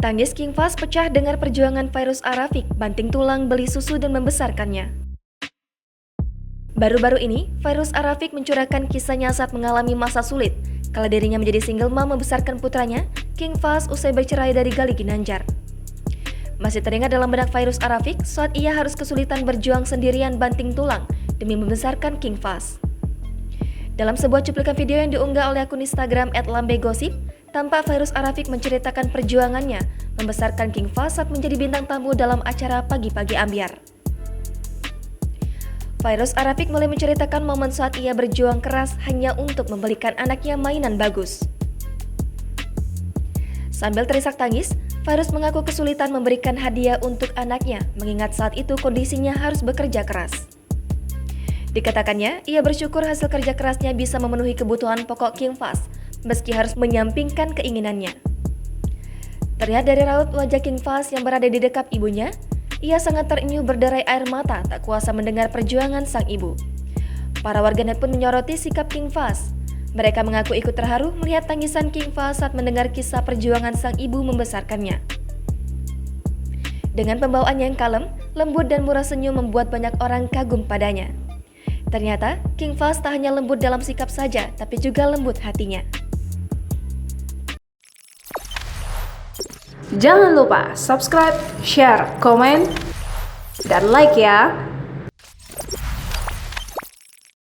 Tangis King Fahz pecah dengan perjuangan Fairuz Arafik banting tulang beli susu dan membesarkannya. Baru-baru ini, Fairuz Arafik mencurahkan kisahnya saat mengalami masa sulit kala dirinya menjadi single mom membesarkan putranya, King Fahz, usai bercerai dari Gali Ginanjar. Masih teringat dalam benak Fairuz Arafik saat ia harus kesulitan berjuang sendirian banting tulang demi membesarkan King Fahz. Dalam sebuah cuplikan video yang diunggah oleh akun Instagram @lambegosip, tampak Fairuz Arafik menceritakan perjuangannya membesarkan King Fahz saat menjadi bintang tamu dalam acara Pagi-Pagi Ambyar. Fairuz Arafik mulai menceritakan momen saat ia berjuang keras hanya untuk membelikan anaknya mainan bagus. Sambil terisak tangis, Fairuz mengaku kesulitan memberikan hadiah untuk anaknya mengingat saat itu kondisinya harus bekerja keras. Dikatakannya, ia bersyukur hasil kerja kerasnya bisa memenuhi kebutuhan pokok King Fahz meski harus menyampingkan keinginannya. Terlihat dari raut wajah King Fahz yang berada di dekat ibunya, ia sangat terenyuh berderai air mata tak kuasa mendengar perjuangan sang ibu. Para warganet pun menyoroti sikap King Fahz. Mereka mengaku ikut terharu melihat tangisan King Fahz saat mendengar kisah perjuangan sang ibu membesarkannya. Dengan pembawaannya yang kalem, lembut dan murah senyum membuat banyak orang kagum padanya. Ternyata, King Fahz tak hanya lembut dalam sikap saja, tapi juga lembut hatinya. Jangan lupa subscribe, share, komen, dan like ya!